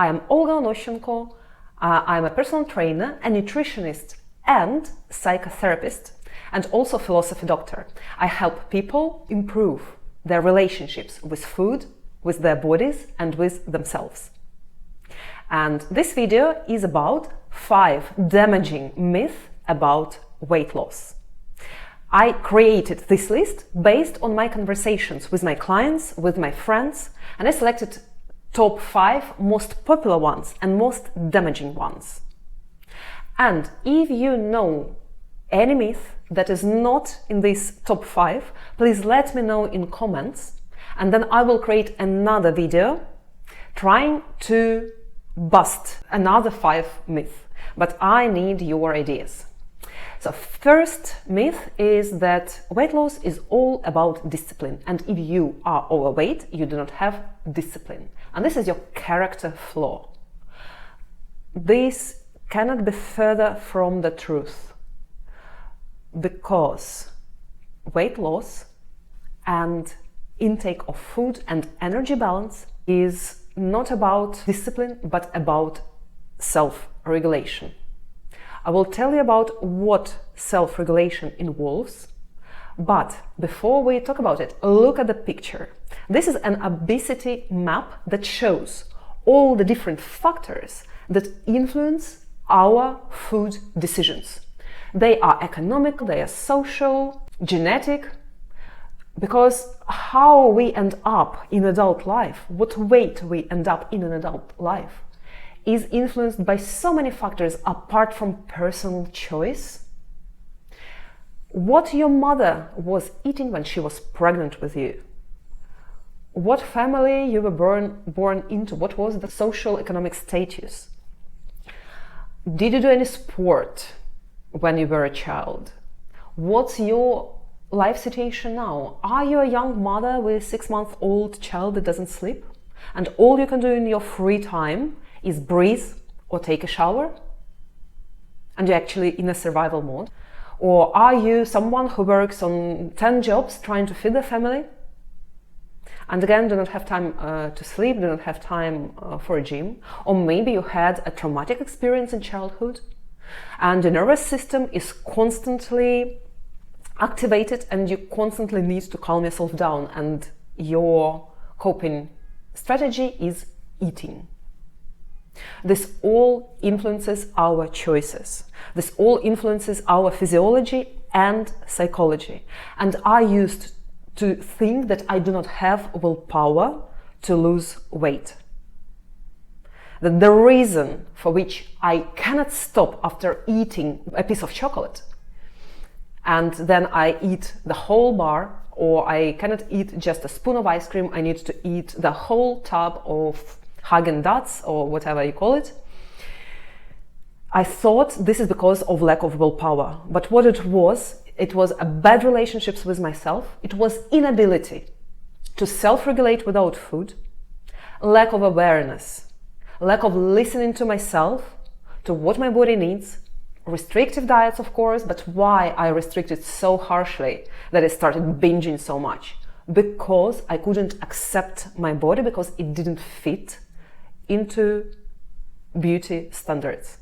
I am Olga Onoshenko. I'm a personal trainer, a nutritionist and psychotherapist, and also philosophy doctor. I help people improve their relationships with food, with their bodies and with themselves. And this video is about 5 damaging myths about weight loss. I created this list based on my conversations with my clients, with my friends, and I selected top 5 most popular ones and most damaging ones. And if you know any myth that is not in these top 5, please let me know in comments, and then I will create another video trying to bust another 5 myths. But I need your ideas. So first myth is that weight loss is all about discipline, and if you are overweight, you do not have discipline. And this is your character flaw. This cannot be further from the truth, because weight loss and intake of food and energy balance is not about discipline, but about self-regulation. I will tell you about what self-regulation involves, but before we talk about it, look at the picture. This is an obesity map that shows all the different factors that influence our food decisions. They are economic, they are social, genetic, because how we end up in adult life, what weight we end up in an adult life, is influenced by so many factors apart from personal choice. What your mother was eating when she was pregnant with you, what family you were born into, what was the social economic status, did you do any sport when you were a child, what's your life situation now, are you a young mother with a 6-month-old child that doesn't sleep and all you can do in your free time is breathe or take a shower, and you're actually in a survival mode? Or are you someone who works on 10 jobs trying to feed the family, and again do not have time to sleep, do not have time for a gym? Or maybe you had a traumatic experience in childhood and your nervous system is constantly activated and you constantly need to calm yourself down, and your coping strategy is eating. This all influences our choices. This all influences our physiology and psychology. And I used to think that I do not have willpower to lose weight. That the reason for which I cannot stop after eating a piece of chocolate and then I eat the whole bar, or I cannot eat just a spoon of ice cream, I need to eat the whole tub of Haagen-Dazs or whatever you call it. I thought this is because of lack of willpower, but what it was a bad relationships with myself, it was inability to self-regulate without food, lack of awareness, lack of listening to myself, to what my body needs, restrictive diets of course, but why I restricted so harshly that I started binging so much? Because I couldn't accept my body, because it didn't fit into beauty standards.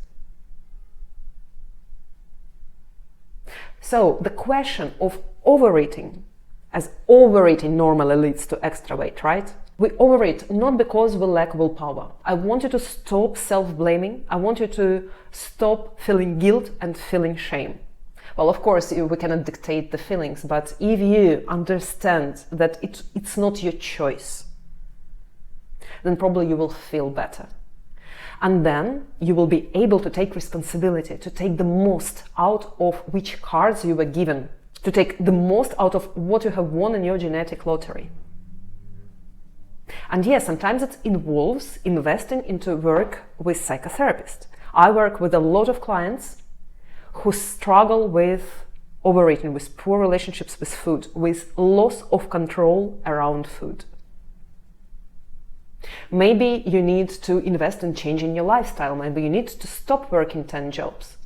So the question of overeating, as overeating normally leads to extra weight, right? We overeat not because we lack willpower. I want you to stop self-blaming. I want you to stop feeling guilt and feeling shame. Well, of course, we cannot dictate the feelings, but if you understand that it's not your choice, then probably you will feel better. And then you will be able to take responsibility, to take the most out of which cards you were given, to take the most out of what you have won in your genetic lottery. And yes, sometimes it involves investing into work with psychotherapists. I work with a lot of clients who struggle with overeating, with poor relationships with food, with loss of control around food. Maybe you need to invest in changing your lifestyle. Maybe you need to stop working 10 jobs.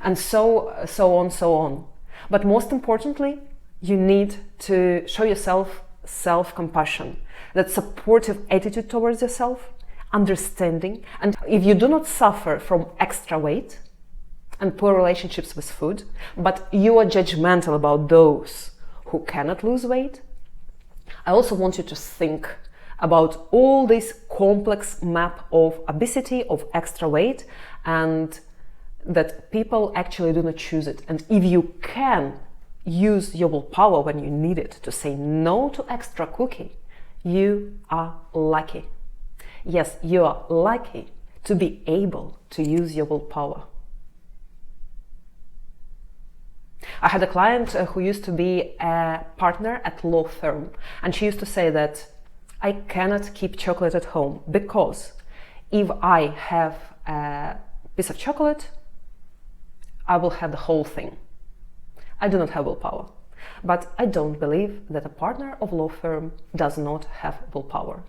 And so on. But most importantly, you need to show yourself self-compassion, that supportive attitude towards yourself, understanding. And if you do not suffer from extra weight and poor relationships with food, but you are judgmental about those who cannot lose weight, I also want you to think about all this complex map of obesity, of extra weight, and that people actually do not choose it. And if you can use your willpower when you need it to say no to extra cookie, you are lucky. Yes, you are lucky to be able to use your willpower. I had a client who used to be a partner at law firm, and she used to say that I cannot keep chocolate at home because if I have a piece of chocolate, I will have the whole thing. I do not have willpower, but I don't believe that a partner of law firm does not have willpower.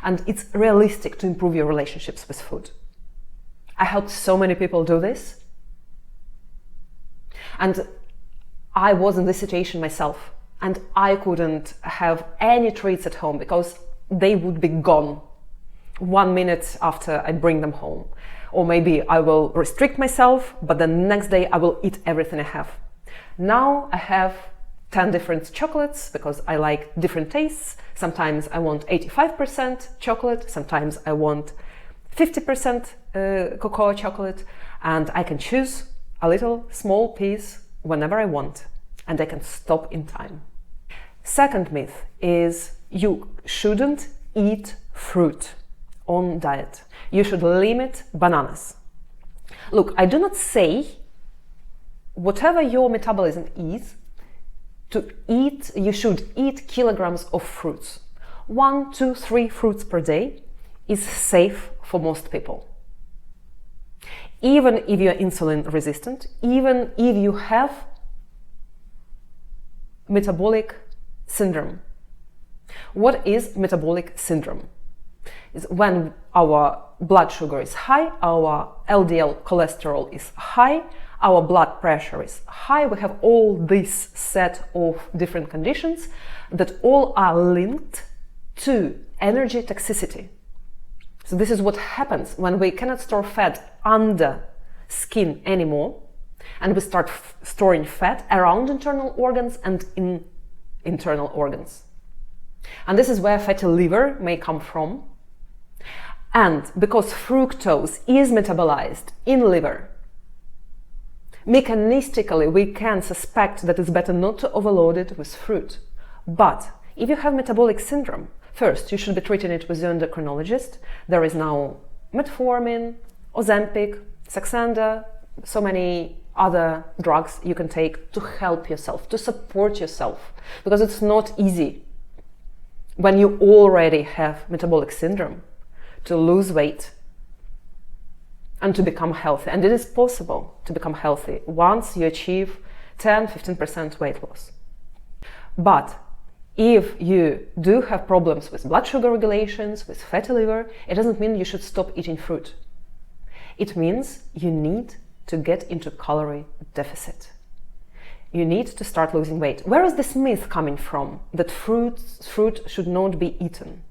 And it's realistic to improve your relationships with food. I helped so many people do this. And I was in this situation myself, and I couldn't have any treats at home because they would be gone 1 minute after I bring them home. Or maybe I will restrict myself, but the next day I will eat everything I have. Now I have 10 different chocolates because I like different tastes. Sometimes I want 85% chocolate, sometimes I want 50% cocoa chocolate, and I can choose a little small piece whenever I want, and I can stop in time. Second myth is you shouldn't eat fruit on diet. You should limit bananas. Look, I do not say whatever your metabolism is, you should eat kilograms of fruits. 1, 2, 3 fruits per day is safe for most people. Even if you're insulin resistant, even if you have metabolic syndrome. What is metabolic syndrome? It's when our blood sugar is high, our LDL cholesterol is high, our blood pressure is high. We have all this set of different conditions that all are linked to energy toxicity. So this is what happens when we cannot store fat under skin anymore, and we start storing fat around internal organs and in internal organs. And this is where fatty liver may come from. And because fructose is metabolized in liver, mechanistically we can suspect that it's better not to overload it with fruit. But if you have metabolic syndrome, first you should be treating it with your endocrinologist. There is now metformin, Ozempic, Saxenda, so many other drugs you can take to help yourself, to support yourself, because it's not easy when you already have metabolic syndrome to lose weight and to become healthy. And it is possible to become healthy once you achieve 10-15% weight loss. But if you do have problems with blood sugar regulations, with fatty liver, it doesn't mean you should stop eating fruit. It means you need to get into calorie deficit. You need to start losing weight. Where is this myth coming from that fruit should not be eaten?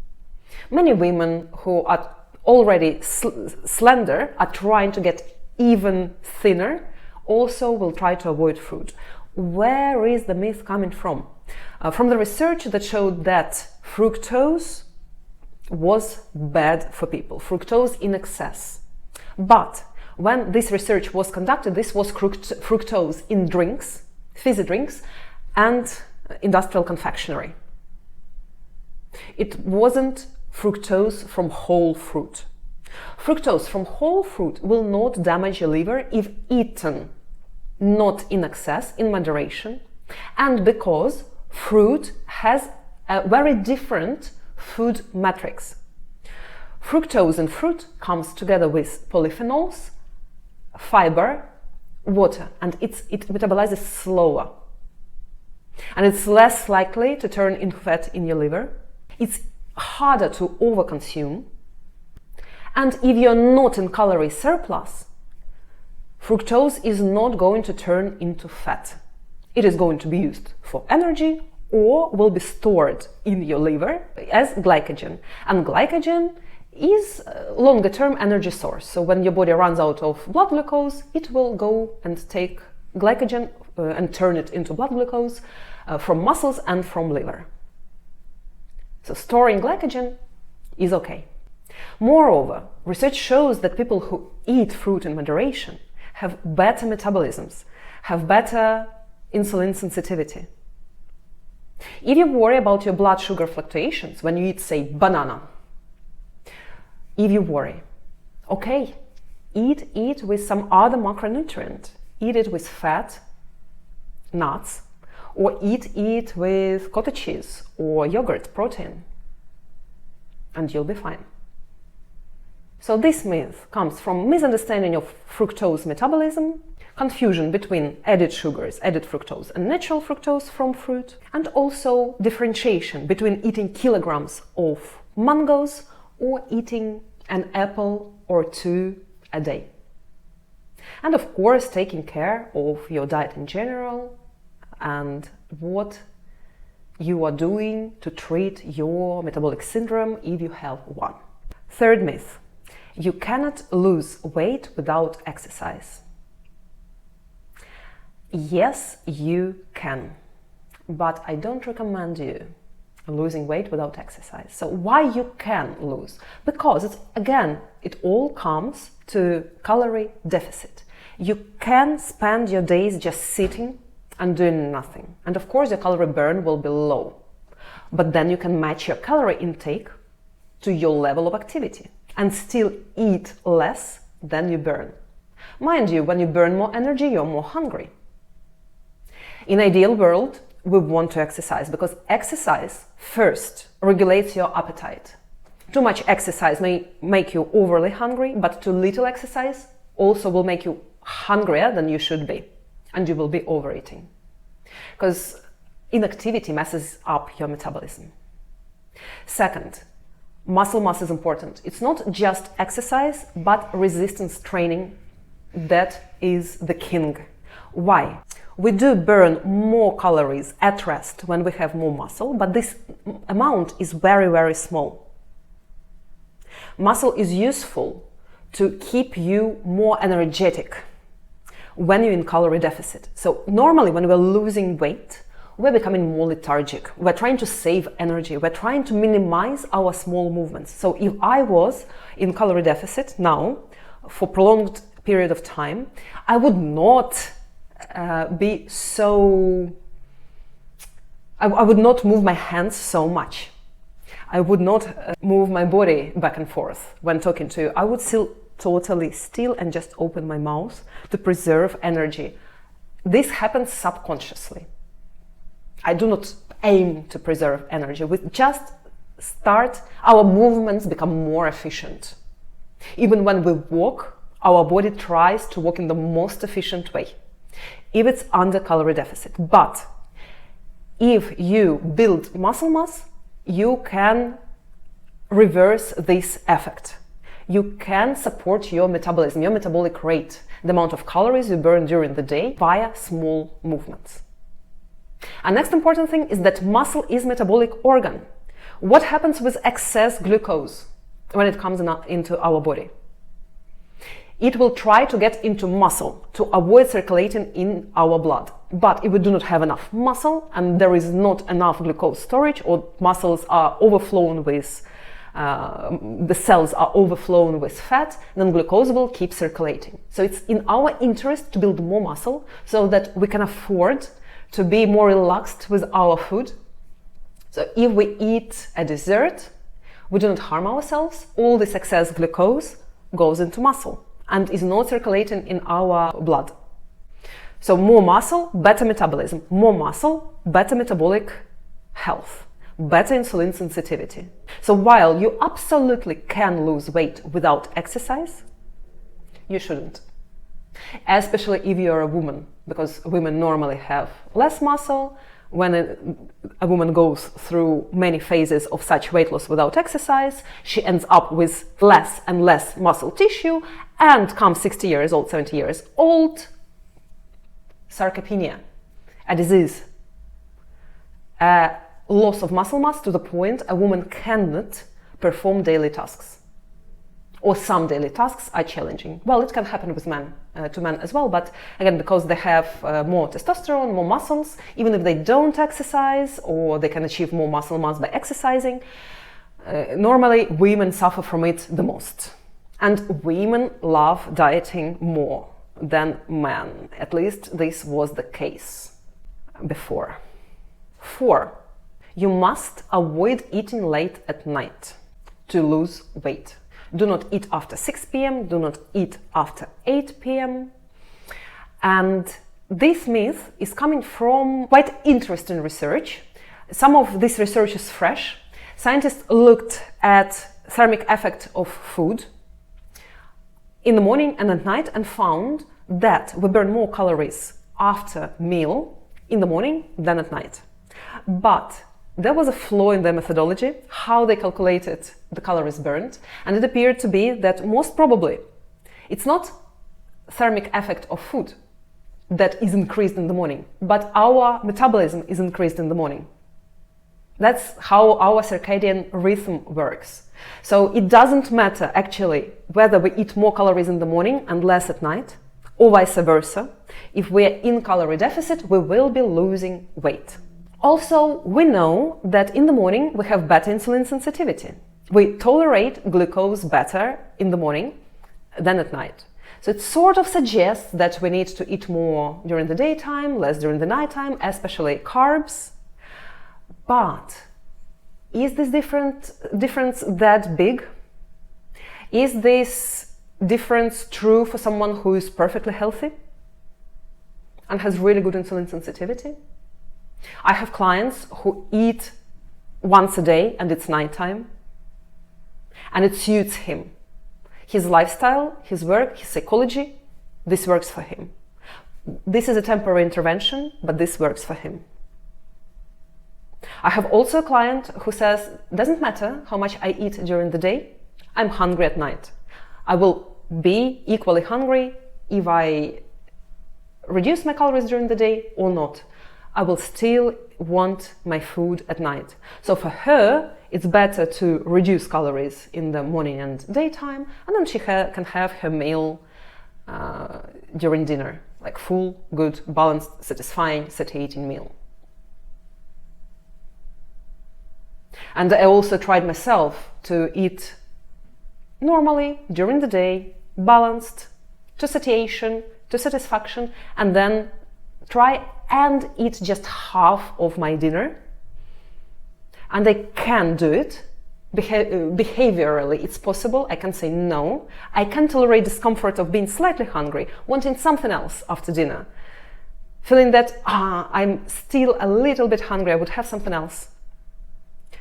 Many women who are already slender are trying to get even thinner, also will try to avoid fruit. Where is the myth coming from? From the research that showed that fructose was bad for people, fructose in excess. But when this research was conducted, this was fructose in drinks, fizzy drinks, and industrial confectionery. It wasn't fructose from whole fruit. Fructose from whole fruit will not damage your liver if eaten not in excess, in moderation, and because fruit has a very different food matrix. Fructose in fruit comes together with polyphenols, fiber, water, and it metabolizes slower. And it's less likely to turn into fat in your liver. It's harder to overconsume. And if you're not in calorie surplus, fructose is not going to turn into fat. It is going to be used for energy or will be stored in your liver as glycogen. And glycogen is a longer-term energy source. So when your body runs out of blood glucose, it will go and take glycogen and turn it into blood glucose from muscles and from liver. So storing glycogen is okay. Moreover, research shows that people who eat fruit in moderation have better metabolisms, have better insulin sensitivity. If you worry about your blood sugar fluctuations when you eat, say, banana, if you worry, okay, eat it with some other macronutrient. Eat it with fat, nuts, or eat it with cottage cheese or yogurt, protein, and you'll be fine. So this myth comes from misunderstanding of fructose metabolism, confusion between added sugars, added fructose, and natural fructose from fruit, and also differentiation between eating kilograms of mangoes or eating an apple or two a day. And of course, taking care of your diet in general and what you are doing to treat your metabolic syndrome if you have one. Third myth: you cannot lose weight without exercise. Yes, you can, but I don't recommend you losing weight without exercise. So why you can lose? Because it all comes to calorie deficit. You can spend your days just sitting and doing nothing. And of course, your calorie burn will be low. But then you can match your calorie intake to your level of activity and still eat less than you burn. Mind you, when you burn more energy, you're more hungry. In ideal world, we want to exercise because exercise first regulates your appetite. Too much exercise may make you overly hungry, but too little exercise also will make you hungrier than you should be, and you will be overeating. Because inactivity messes up your metabolism. Second, muscle mass is important. It's not just exercise, but resistance training that is the king. Why? We do burn more calories at rest when we have more muscle, but this amount is very, very small. Muscle is useful to keep you more energetic when you're in calorie deficit. So normally when we're losing weight, we're becoming more lethargic. We're trying to save energy. We're trying to minimize our small movements. So if I was in calorie deficit now for prolonged period of time, I would not be so... I would not move my hands so much. I would not move my body back and forth when talking to you. I would still totally still and just open my mouth to preserve energy. This happens subconsciously. I do not aim to preserve energy. We just start, our movements become more efficient. Even when we walk, our body tries to walk in the most efficient way, if it's under calorie deficit. But if you build muscle mass, you can reverse this effect. You can support your metabolism, your metabolic rate, the amount of calories you burn during the day via small movements. And next important thing is that muscle is metabolic organ. What happens with excess glucose when it comes into our body? It will try to get into muscle to avoid circulating in our blood. But if we do not have enough muscle and there is not enough glucose storage, or muscles are overflown with, the cells are overflown with fat, then glucose will keep circulating. So it's in our interest to build more muscle so that we can afford to be more relaxed with our food. So if we eat a dessert, we do not harm ourselves. All this excess glucose goes into muscle and is not circulating in our blood. So more muscle, better metabolism. More muscle, better metabolic health, better insulin sensitivity. So while you absolutely can lose weight without exercise, you shouldn't. Especially if you're a woman, because women normally have less muscle. When a woman goes through many phases of such weight loss without exercise, she ends up with less and less muscle tissue, and comes 60 years old, 70 years old, sarcopenia, a disease, a loss of muscle mass to the point a woman cannot perform daily tasks. or some daily tasks are challenging. Well, it can happen with men, to men as well, but again, because they have more testosterone, more muscles, even if they don't exercise, or they can achieve more muscle mass by exercising, normally women suffer from it the most. And women love dieting more than men. At least this was the case before. 4. You must avoid eating late at night to lose weight. Do not eat after 6 p.m. Do not eat after 8 p.m. And this myth is coming from quite interesting research. Some of this research is fresh. Scientists looked at thermic effect of food in the morning and at night and found that we burn more calories after meal in the morning than at night. But there was a flaw in their methodology, how they calculated the calories burned, and it appeared to be that most probably it's not thermic effect of food that is increased in the morning, but our metabolism is increased in the morning. That's how our circadian rhythm works. So it doesn't matter actually whether we eat more calories in the morning and less at night, or vice versa. If we're in calorie deficit, we will be losing weight. Also, we know that in the morning we have better insulin sensitivity. We tolerate glucose better in the morning than at night. So it sort of suggests that we need to eat more during the daytime, less during the nighttime, especially carbs. But is this difference that big? Is this difference true for someone who is perfectly healthy and has really good insulin sensitivity? I have clients who eat once a day and it's nighttime, and it suits him. His lifestyle, his work, his psychology, this works for him. This is a temporary intervention, but this works for him. I have also a client who says, doesn't matter how much I eat during the day, I'm hungry at night. I will be equally hungry if I reduce my calories during the day or not. I will still want my food at night. So for her, it's better to reduce calories in the morning and daytime, and then she can have her meal during dinner, like full, good, balanced, satisfying, satiating meal. And I also tried myself to eat normally during the day, balanced, to satiation, to satisfaction, and then try and eat just half of my dinner. And I can do it. Behaviorally, it's possible. I can say no. I can tolerate discomfort of being slightly hungry, wanting something else after dinner, feeling that I'm still a little bit hungry, I would have something else.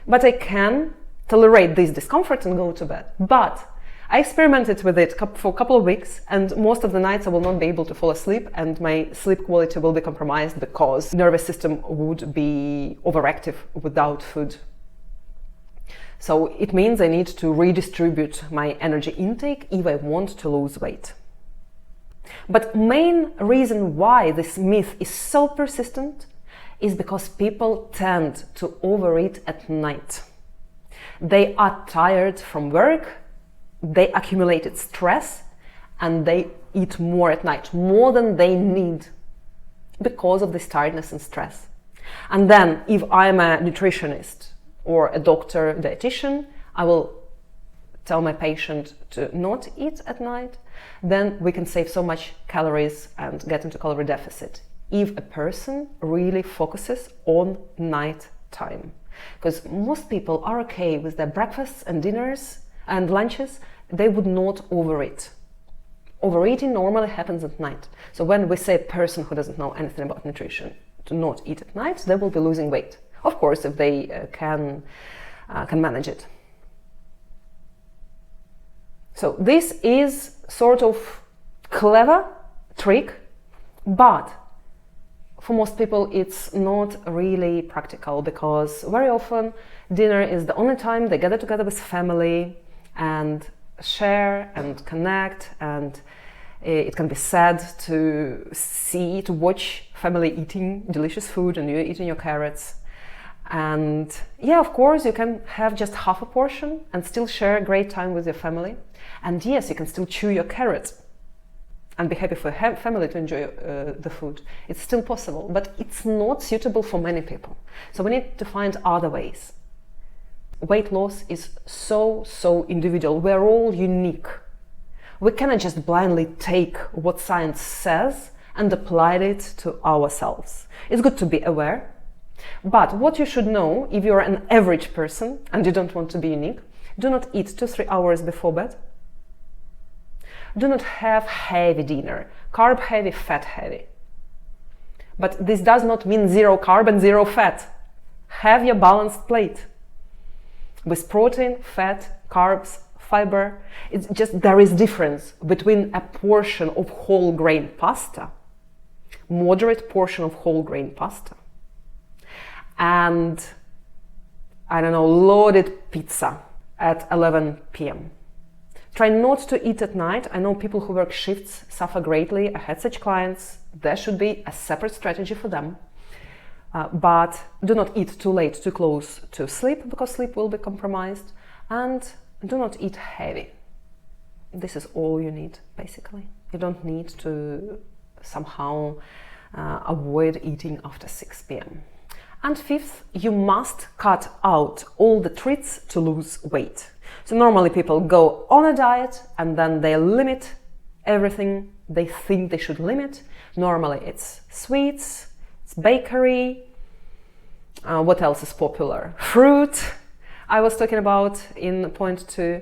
But I can tolerate this discomfort and go to bed. But I experimented with it for a couple of weeks, and most of the nights I will not be able to fall asleep, and my sleep quality will be compromised because nervous system would be overactive without food. So it means I need to redistribute my energy intake if I want to lose weight. But main reason why this myth is so persistent is because people tend to overeat at night. They are tired from work, they accumulated stress, and they eat more at night, more than they need, because of this tiredness and stress. And then if I'm a nutritionist or a doctor, dietitian, I will tell my patient to not eat at night, then we can save so much calories and get into calorie deficit if a person really focuses on night time. Because most people are okay with their breakfasts and dinners and lunches, they would not overeat. Overeating normally happens at night. So when we say a person who doesn't know anything about nutrition to not eat at night, they will be losing weight. Of course, if they can manage it. So this is sort of clever trick, but for most people it's not really practical, because very often dinner is the only time they gather together with family and share and connect, and it can be sad to watch family eating delicious food and you're eating your carrots. And yeah, of course, you can have just half a portion and still share a great time with your family. And yes, you can still chew your carrot and be happy for your family to enjoy the food. It's still possible, but it's not suitable for many people. So we need to find other ways. Weight loss is so individual. We're all unique. We cannot just blindly take what science says and apply it to ourselves. It's good to be aware, but what you should know, if you're an average person and you don't want to be unique, do not eat 2-3 hours before bed. Do not have heavy dinner, carb heavy, fat heavy. But this does not mean 0 carb and 0 fat. Have your balanced plate with protein, fat, carbs, fiber. It's just there is difference between a portion of whole grain pasta, moderate portion of whole grain pasta, and I don't know, loaded pizza at 11 p.m. Try not to eat at night. I know people who work shifts suffer greatly. I had such clients. There should be a separate strategy for them. But do not eat too late, too close to sleep, because sleep will be compromised. And do not eat heavy. This is all you need, basically. You don't need to somehow avoid eating after 6 p.m. And fifth, you must cut out all the treats to lose weight. So normally people go on a diet and then they limit everything they think they should limit. Normally it's sweets, it's bakery, what else is popular? Fruit, I was talking about in point 2.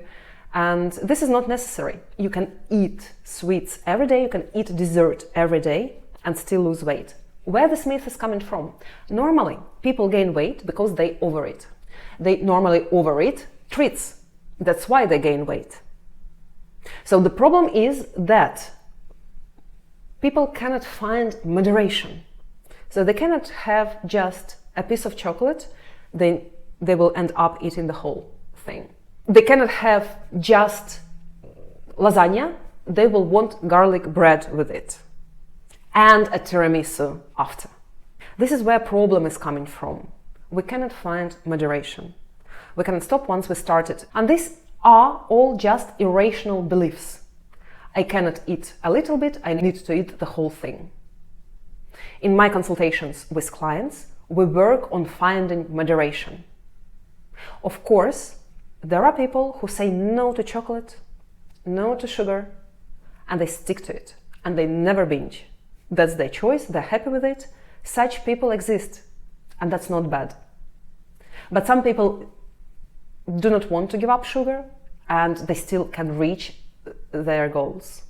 And this is not necessary. You can eat sweets every day, you can eat dessert every day and still lose weight. Where this myth is coming from? Normally, people gain weight because they overeat. They normally overeat treats. That's why they gain weight. So the problem is that people cannot find moderation. So they cannot have just a piece of chocolate, then they will end up eating the whole thing. They cannot have just lasagna, they will want garlic bread with it. And a tiramisu after. This is where problem is coming from. We cannot find moderation. We cannot stop once we started. And these are all just irrational beliefs. I cannot eat a little bit, I need to eat the whole thing. In my consultations with clients, we work on finding moderation. Of course, there are people who say no to chocolate, no to sugar, and they stick to it, and they never binge. That's their choice, they're happy with it. Such people exist, and that's not bad. But some people do not want to give up sugar, and they still can reach their goals.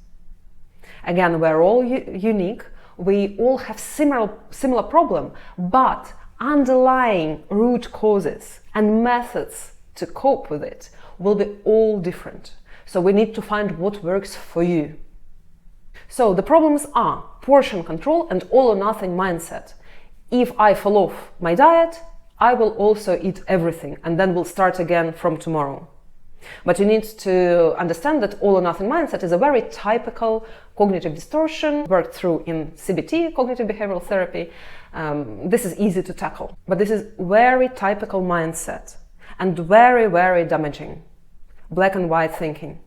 Again, we're all unique, we all have similar problem, but underlying root causes and methods to cope with it will be all different. So we need to find what works for you. So the problems are portion control and all or nothing mindset. If I fall off my diet, I will also eat everything and then we'll start again from tomorrow. But you need to understand that all or nothing mindset is a very typical cognitive distortion worked through in CBT, cognitive behavioral therapy. This is easy to tackle, but this is very typical mindset and very damaging. Black and white thinking.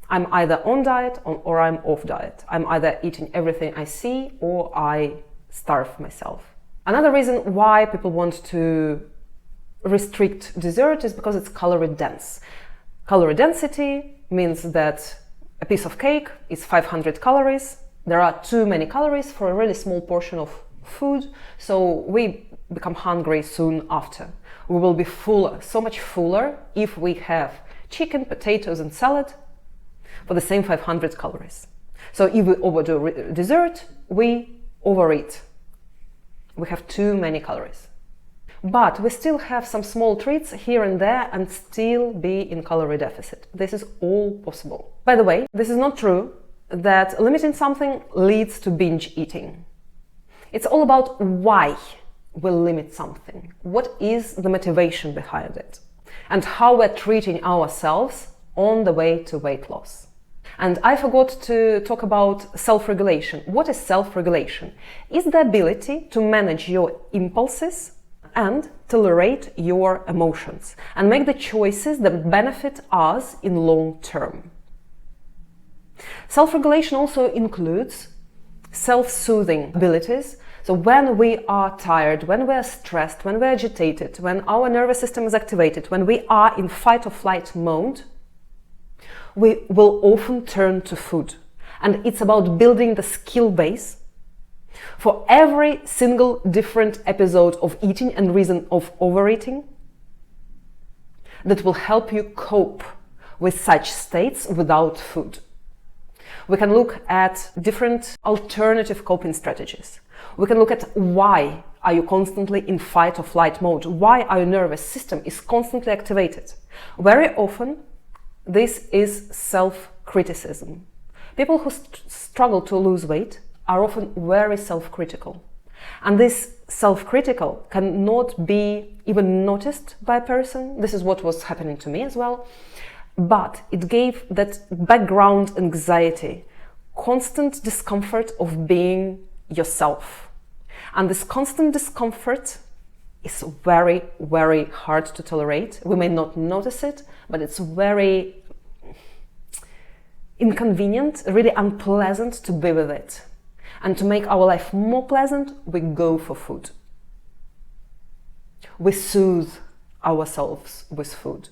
I'm either on diet or I'm off diet. I'm either eating everything I see or I starve myself. Another reason why people want to restrict dessert is because it's calorie dense. Calorie density means that a piece of cake is 500 calories. There are too many calories for a really small portion of food, so we become hungry soon after. We will be fuller, so much fuller if we have chicken, potatoes and salad for the same 500 calories. So if we overdo dessert, we overeat. We have too many calories. But we still have some small treats here and there and still be in calorie deficit. This is all possible. By the way, this is not true that limiting something leads to binge eating. It's all about why we limit something. What is the motivation behind it? And how we're treating ourselves on the way to weight loss. And I forgot to talk about self-regulation. What is self-regulation? It's the ability to manage your impulses and tolerate your emotions and make the choices that benefit us in long term. Self-regulation also includes self-soothing abilities. So when we are tired, when we are stressed, when we are agitated, when our nervous system is activated, when we are in fight or flight mode, we will often turn to food. And it's about building the skill base for every single different episode of eating and reason of overeating that will help you cope with such states without food. We can look at different alternative coping strategies. We can look at why are you constantly in fight or flight mode? Why are your nervous system is constantly activated? Very often, this is self-criticism. People who struggle to lose weight are often very self-critical. And this self-critical cannot be even noticed by a person. This is what was happening to me as well. But it gave that background anxiety, constant discomfort of being yourself. And this constant discomfort is very, very hard to tolerate. We may not notice it, but it's very inconvenient, really unpleasant to be with it. And to make our life more pleasant, we go for food. We soothe ourselves with food.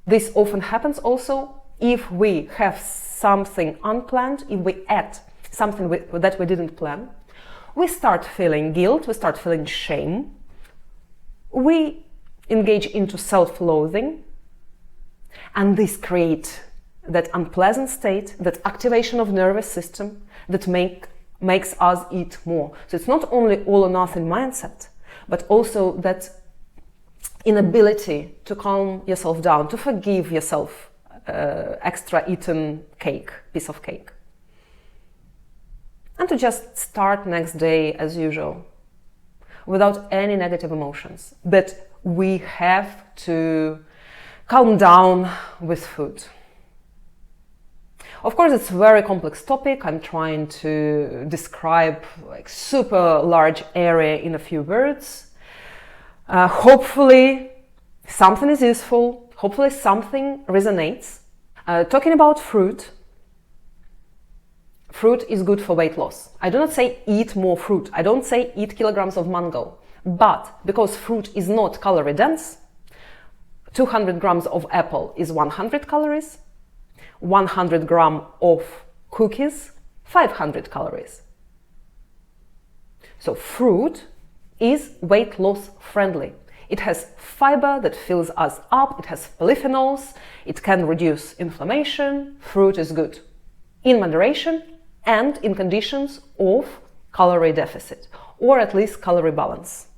This often happens also if we have something unplanned, if we add something that we didn't plan. We start feeling guilt, we start feeling shame. We engage into self-loathing. And this creates that unpleasant state, that activation of nervous system that makes us eat more. So it's not only all or nothing mindset, but also that inability to calm yourself down, to forgive yourself extra eaten piece of cake. And to just start next day as usual, without any negative emotions. But we have to calm down with food. Of course, it's a very complex topic. I'm trying to describe like super large area in a few words. Hopefully something is useful. Hopefully something resonates. Talking about fruit. Fruit is good for weight loss. I do not say eat more fruit. I don't say eat kilograms of mango. But because fruit is not calorie dense, 200 grams of apple is 100 calories. 100 grams of cookies, 500 calories. So fruit is weight loss friendly. It has fiber that fills us up, it has polyphenols, it can reduce inflammation. Fruit is good in moderation and in conditions of calorie deficit, or at least calorie balance.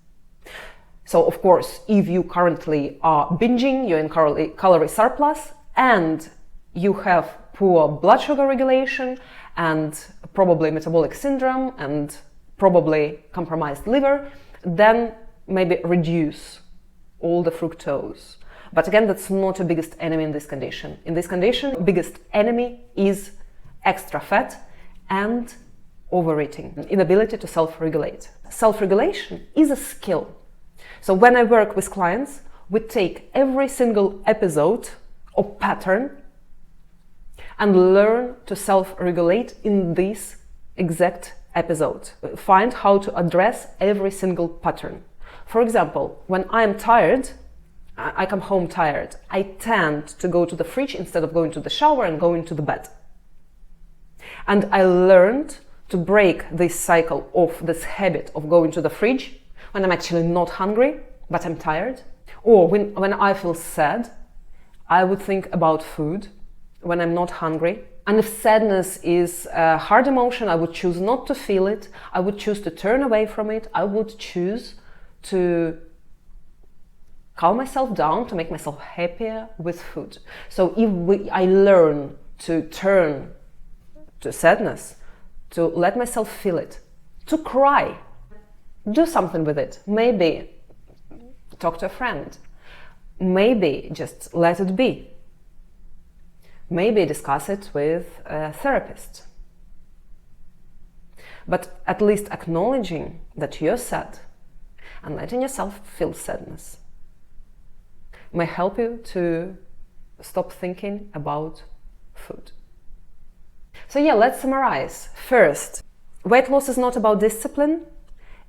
So of course, if you currently are binging, you're in calorie surplus, and you have poor blood sugar regulation and probably metabolic syndrome and probably compromised liver, then maybe reduce all the fructose. But again, that's not the biggest enemy in this condition. In this condition, the biggest enemy is extra fat and overeating, inability to self-regulate. Self-regulation is a skill. So when I work with clients, we take every single episode or pattern and learn to self-regulate in this exact episode. Find how to address every single pattern. For example, when I'm tired, I come home tired, I tend to go to the fridge instead of going to the shower and going to the bed. And I learned to break this cycle of this habit of going to the fridge when I'm actually not hungry, but I'm tired. Or when I feel sad, I would think about food when I'm not hungry. And if sadness is a hard emotion, I would choose not to feel it. I would choose to turn away from it. I would choose to calm myself down, to make myself happier with food. So if I learn to turn to sadness, to let myself feel it, to cry, do something with it. Maybe talk to a friend. Maybe just let it be. Maybe discuss it with a therapist. But at least acknowledging that you're sad and letting yourself feel sadness may help you to stop thinking about food. So yeah, let's summarize. First, weight loss is not about discipline,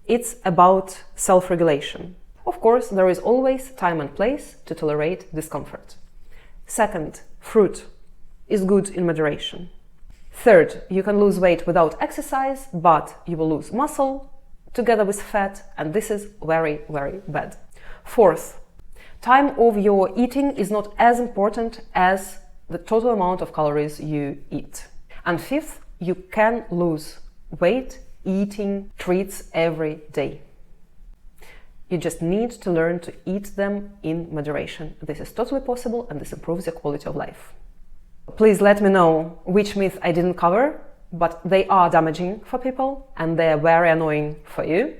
it's about self-regulation. Of course, there is always time and place to tolerate discomfort. Second, fruit is good in moderation. Third, you can lose weight without exercise, but you will lose muscle together with fat, and this is very, very bad. Fourth, time of your eating is not as important as the total amount of calories you eat. And fifth, you can lose weight eating treats every day. You just need to learn to eat them in moderation. This is totally possible, and this improves your quality of life. Please let me know which myth I didn't cover, but they are damaging for people and they are very annoying for you.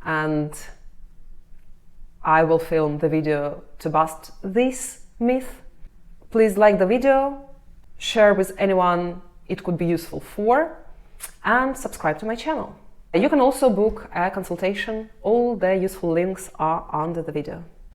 And I will film the video to bust this myth. Please like the video, share with anyone it could be useful for, and subscribe to my channel. You can also book a consultation. All the useful links are under the video.